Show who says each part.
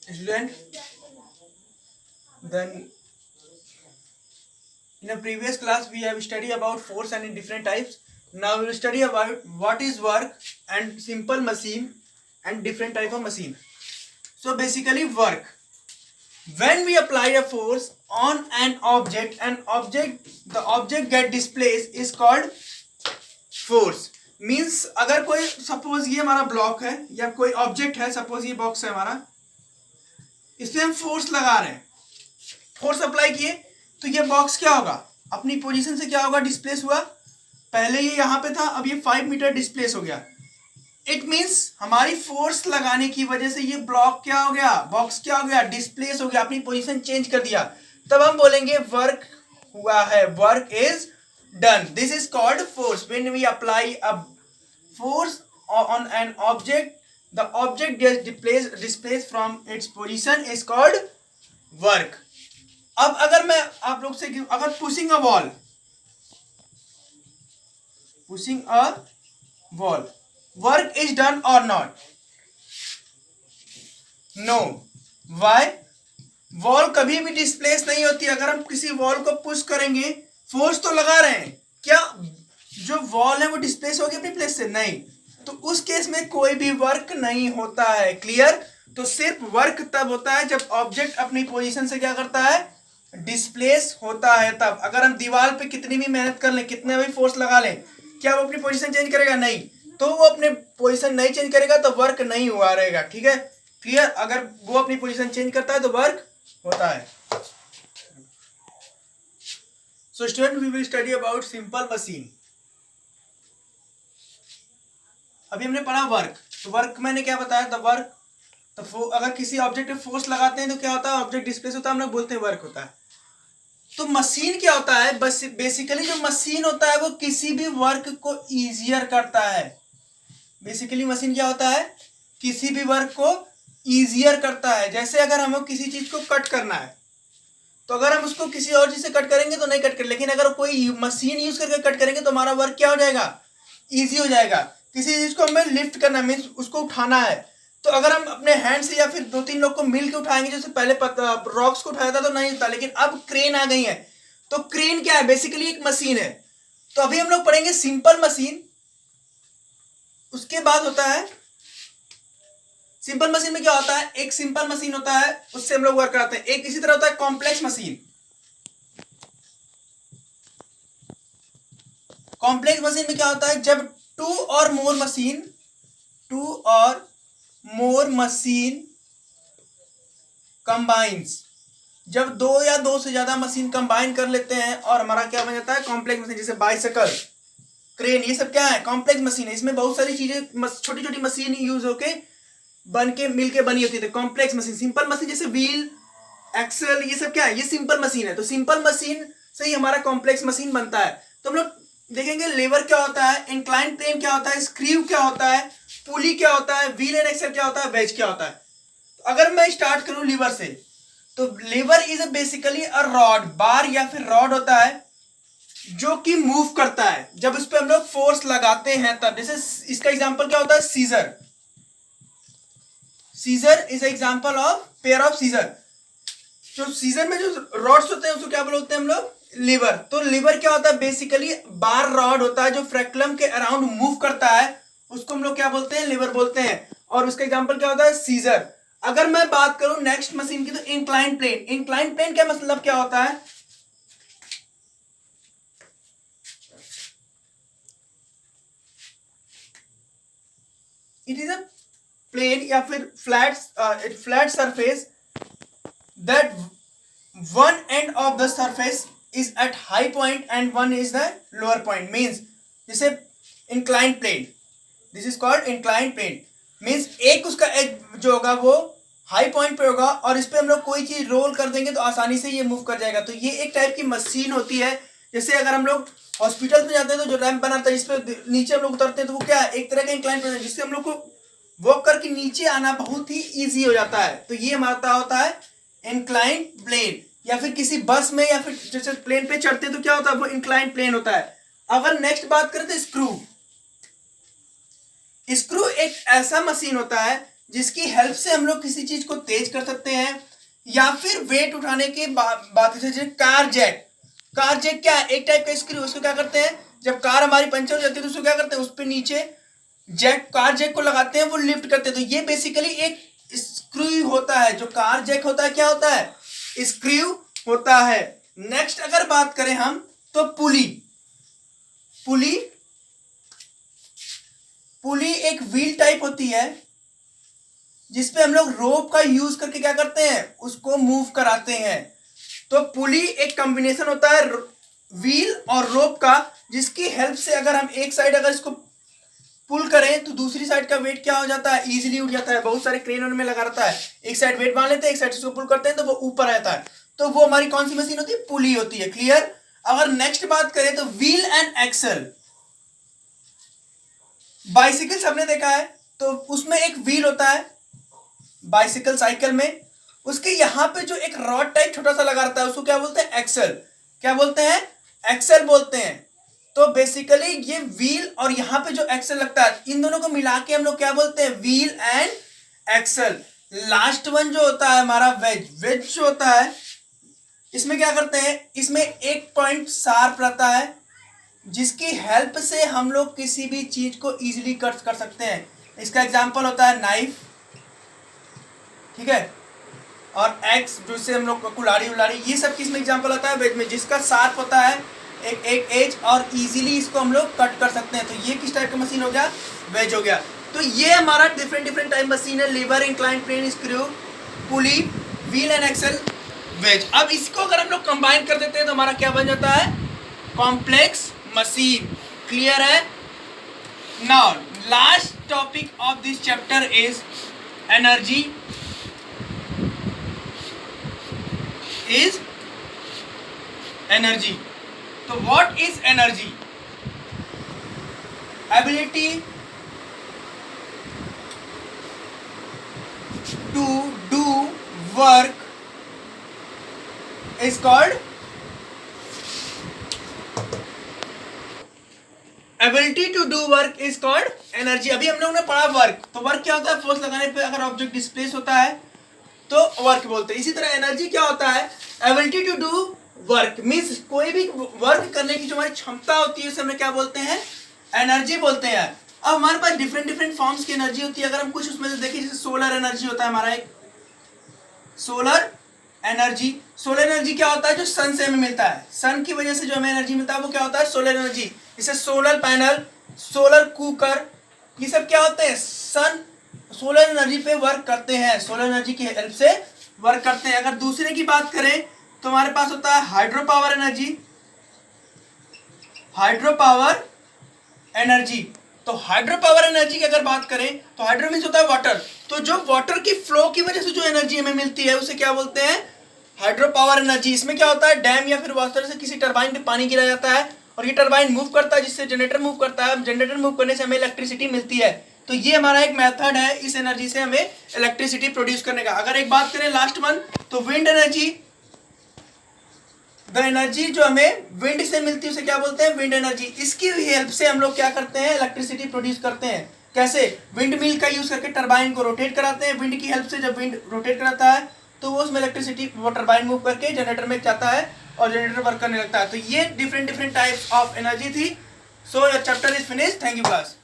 Speaker 1: Student, then in a previous class we have studied about force and in different types. Now we will study about what is work and simple machine and different type of machine. So basically work. When we apply a force on an object, the object get displaced is called force. Means अगर कोई suppose ये हमारा block है या कोई object है, suppose ये box है हमारा, इसमें हम फोर्स लगा रहे हैं, फोर्स अप्लाई किए तो ये बॉक्स क्या होगा, अपनी पोजीशन से क्या होगा, डिस्प्लेस हुआ. पहले ये यहाँ पे था, अब ये 5 मीटर डिस्प्लेस हो गया. इट मीन्स हमारी फोर्स लगाने की वजह से ये ब्लॉक क्या हो गया, बॉक्स क्या हो गया, डिस्प्लेस हो गया, अपनी पोजीशन चेंज कर दिया. तब हम बोलेंगे वर्क हुआ है, work is done. This is called force. When we apply a force on an object, the object gets displaced from its position is called work. अब अगर मैं आप लोग से अगर pushing a wall work is done और not? No. Why? Wall कभी भी डिस्प्लेस नहीं होती. अगर हम किसी वॉल को पुश करेंगे, फोर्स तो लगा रहे हैं, क्या जो वॉल है वो डिस्प्लेस होगी अपनी प्लेस से? नहीं. तो उस केस में कोई भी वर्क नहीं होता है. क्लियर? तो सिर्फ वर्क तब होता है जब ऑब्जेक्ट अपनी पोजीशन से क्या करता है, डिस्प्लेस होता है. तब अगर हम दीवार पे कितनी भी मेहनत कर लें, कितने भी फोर्स लगा लें, क्या वो अपनी पोजीशन चेंज करेगा? नहीं. तो वो अपने पोजीशन नहीं चेंज करेगा तो वर्क नहीं हुआ रहेगा. ठीक है, क्लियर? अगर वो अपनी पोजीशन चेंज करता है तो वर्क होता है. So student, we will study about simple machine. अभी हमने पढ़ा वर्क. तो वर्क मैंने क्या बताया था, वर्क तो अगर किसी ऑब्जेक्ट पे फोर्स लगाते हैं तो क्या होता है, ऑब्जेक्ट डिस्प्लेस होता है, हम लोग बोलते हैं वर्क होता है. तो मशीन क्या होता है, बस बेसिकली जो मशीन होता है वो किसी भी वर्क को इजियर करता है. बेसिकली मशीन क्या होता है, किसी भी वर्क को इजियर करता है. जैसे अगर हमें किसी चीज को कट करना है तो अगर हम उसको किसी और चीज से कट करेंगे तो नहीं कट कर, लेकिन अगर कोई मशीन यूज करके कट करेंगे तो हमारा वर्क क्या हो जाएगा, इजी हो जाएगा. किसी चीज को हमें लिफ्ट करना मीन्स उसको उठाना है, तो अगर हम अपने हैंड से या फिर 2-3 लोग को मिल के उठाएंगे, जैसे पहले रॉक्स को उठाया था तो नहीं होता, लेकिन अब क्रेन आ गई है. तो क्रेन क्या है, बेसिकली एक मशीन है. तो अभी हम लोग पढ़ेंगे सिंपल मशीन. उसके बाद होता है सिंपल मशीन में क्या होता है, एक सिंपल मशीन होता है उससे हम लोग वर्क कराते हैं. एक इसी तरह होता है कॉम्प्लेक्स मशीन. कॉम्प्लेक्स मशीन में क्या होता है, जब टू और मोर मशीन कंबाइंस, जब दो या दो से ज्यादा मशीन कंबाइन कर लेते हैं और हमारा क्या बन जाता है, कॉम्प्लेक्स मशीन. जैसे बाइसाइकिल, क्रेन, ये सब क्या है, कॉम्प्लेक्स मशीन है. इसमें बहुत सारी चीजें, छोटी छोटी मशीन यूज होके बन के मिलके बनी होती है, कॉम्प्लेक्स मशीन. सिंपल मशीन जैसे व्हील, एक्सल, ये सब क्या है, ये सिंपल मशीन है. तो सिंपल मशीन से ही हमारा कॉम्प्लेक्स मशीन बनता है. तो हम लोग देखेंगे लेवर क्या होता है, इंक्लाइन प्लेन क्या होता है, स्क्रू क्या होता है, पुली क्या होता है, व्हील एंड एक्सल क्या होता है, वेज क्या होता है. तो अगर मैं स्टार्ट करूं लीवर से, तो lever is basically a rod, bar या फिर रॉड होता है जो कि मूव करता है जब उस पर हम लोग फोर्स लगाते हैं तब. जैसे इसका एग्जांपल क्या होता है, scissor. Scissor is example of pair of scissor. जो सीजर में जो रॉड्स होते हैं उसको क्या बोलते हैं हम लोग, लीवर. तो लीवर क्या होता है, बेसिकली बार रॉड होता है जो फ्रेक्लम के अराउंड मूव करता है, उसको हम लोग क्या बोलते हैं, लीवर बोलते हैं. और उसका एग्जांपल क्या होता है, सीजर. अगर मैं बात करूं नेक्स्ट मशीन की, तो इंक्लाइन प्लेन. इंक्लाइन प्लेन का मतलब क्या होता है, इट इज अ प्लेन या फिर flat surface that one end of the surface is at high point and one is the lower point. Means जैसे inclined plane, this is called inclined plane. Means एक उसका as जो होगा वो high point पे होगा और इस पे हम लोग कोई चीज रोल कर देंगे तो आसानी से ये मूव कर जाएगा. तो ये एक टाइप की मशीन होती है. जैसे अगर हम लोग हॉस्पिटल में जाते हैं तो जो रैंप बनाता है जिस पे नीचे हम लोग उतरते हैं, तो वो क्या है, एक तरह का इंक्लाइन प्लेन है जिससे हम लोग को वॉक करके नीचे आना बहुत ही ईजी हो जाता है. तो ये हमारा होता है इंक्लाइन प्लेन. या फिर किसी बस में या फिर जैसे प्लेन पे चढ़ते हैं तो क्या होता है, वो इंक्लाइन प्लेन होता है. अगर नेक्स्ट बात करें तो स्क्रू. स्क्रू एक ऐसा मशीन होता है जिसकी हेल्प से हम लोग किसी चीज को तेज कर सकते हैं, या फिर वेट उठाने की बात जैसे कार जैक। कार जैक क्या है? एक टाइप का स्क्रू। उसको क्या करते हैं, जब कार हमारी पंचर हो जाती है तो उसको क्या करते हैं, उस पर नीचे कार जैक को लगाते हैं, वो लिफ्ट करते हैं। तो ये बेसिकली एक स्क्रू होता है। जो कार जैक होता है क्या होता है, स्क्रू होता है। नेक्स्ट अगर बात करें हम तो पुली एक व्हील टाइप होती है, जिसपे हम लोग रोप का यूज करके क्या करते हैं, उसको मूव कराते हैं। तो पुली एक कॉम्बिनेशन होता है व्हील और रोप का, जिसकी हेल्प से अगर हम एक साइड अगर इसको पुल करें तो दूसरी साइड का वेट क्या हो जाता है, इजीली उठ जाता है। बहुत सारे क्रेन उनमें लगा रहता है, एक साइड वेट बांध लेते हैं, एक साइड इसको पुल करते हैं तो वो ऊपर रहता है। तो वो हमारी कौन सी मशीन होती है, पुली होती है। क्लियर। अगर नेक्स्ट बात करें तो व्हील एंड एक्सल। बाइसिकल सबने देखा है, तो उसमें एक व्हील होता है बाइसिकल साइकिल में, उसके यहां पे जो एक रॉड टाइप छोटा सा लगा रहता है उसको क्या बोलते हैं, एक्सल। क्या बोलते हैं, एक्सल बोलते हैं। तो बेसिकली ये व्हील और यहां पे जो एक्सल लगता है, इन दोनों को मिला के हम लोग क्या बोलते हैं, wheel and axle. Last one जो होता है हमारा वेज जो होता है, इसमें क्या करते हैं, इसमें एक पॉइंट शार्प रहता है, जिसकी हेल्प से हम लोग किसी भी चीज को इजीली कट कर सकते हैं। इसका एग्जांपल होता है नाइफ, ठीक है, और एक्स जिससे हम लोग कुल्हाड़ी उल्हाड़ी, ये सब किस में एग्जांपल होता है, वेज में, जिसका शार्प होता है एक एज और इजीली इसको हम लोग कट कर सकते हैं। तो ये किस टाइप का मशीन हो गया, वेज हो गया। तो ये हमारा डिफरेंट टाइप मशीन है, lever, incline plane, screw, pulley, wheel and axle, wedge. अब इसको अगर हम लोग कंबाइन कर देते हैं तो हमारा क्या बन जाता है, कॉम्प्लेक्स मशीन। क्लियर है। Now last topic of this chapter is energy energy. तो what is energy? Ability to do work is called ability to do work is called energy. अभी हम लोगों ने पढ़ा वर्क। तो वर्क क्या होता है, फोर्स लगाने पे अगर ऑब्जेक्ट डिस्प्लेस होता है तो वर्क बोलते हैं। इसी तरह एनर्जी क्या होता है, ability to do work means कोई भी वर्क करने की जो हमारी क्षमता होती है उसे हम क्या बोलते हैं, एनर्जी बोलते हैं। अब हमारे पास डिफरेंट फॉर्म्स की एनर्जी होती है। अगर हम कुछ उसमें से देखें, जैसे सोलर एनर्जी होता है हमारा, एक सोलर एनर्जी क्या होता है, जो सन से हमें मिलता है, सन की वजह से जो हमें एनर्जी मिलता है वो क्या होता है, सोलर एनर्जी। जैसे सोलर पैनल, सोलर कुकर, ये सब क्या होते हैं, सोलर एनर्जी पे वर्क करते हैं, सोलर एनर्जी की हेल्प से वर्क करते हैं। अगर दूसरे की बात करें तो हमारे पास होता है हाइड्रो पावर एनर्जी। तो हाइड्रो पावर एनर्जी की अगर बात करें तो हाइड्रो मीन्स होता है वाटर। तो जो वाटर की फ्लो की वजह से जो एनर्जी हमें मिलती है उसे क्या बोलते हैं, हाइड्रो पावर एनर्जी। इसमें क्या होता है, डैम या फिर वाटर से किसी टरबाइन पे पानी गिराया जाता है और ये टरबाइन मूव करता है, जिससे जनरेटर मूव करता है। जनरेटर मूव करने से हमें इलेक्ट्रिसिटी मिलती है। तो ये हमारा एक मेथड है इस एनर्जी से हमें इलेक्ट्रिसिटी प्रोड्यूस करने का। अगर एक बात करें लास्ट वन, तो विंड एनर्जी, द एनर्जी जो हमें विंड से मिलती है उसे क्या बोलते हैं, विंड एनर्जी। इसकी हेल्प से हम लोग क्या करते हैं, इलेक्ट्रिसिटी प्रोड्यूस करते हैं। कैसे, विंड मिल का यूज करके टरबाइन को रोटेट कराते हैं। विंड की हेल्प से जब विंड रोटेट कराता है तो वो उसमें इलेक्ट्रिसिटी, वो टरबाइन मूव करके जनरेटर में जाता है और जनरेटर वर्क करने लगता है। तो ये डिफरेंट टाइप्स ऑफ एनर्जी थी। So your chapter is finished. Thank you class.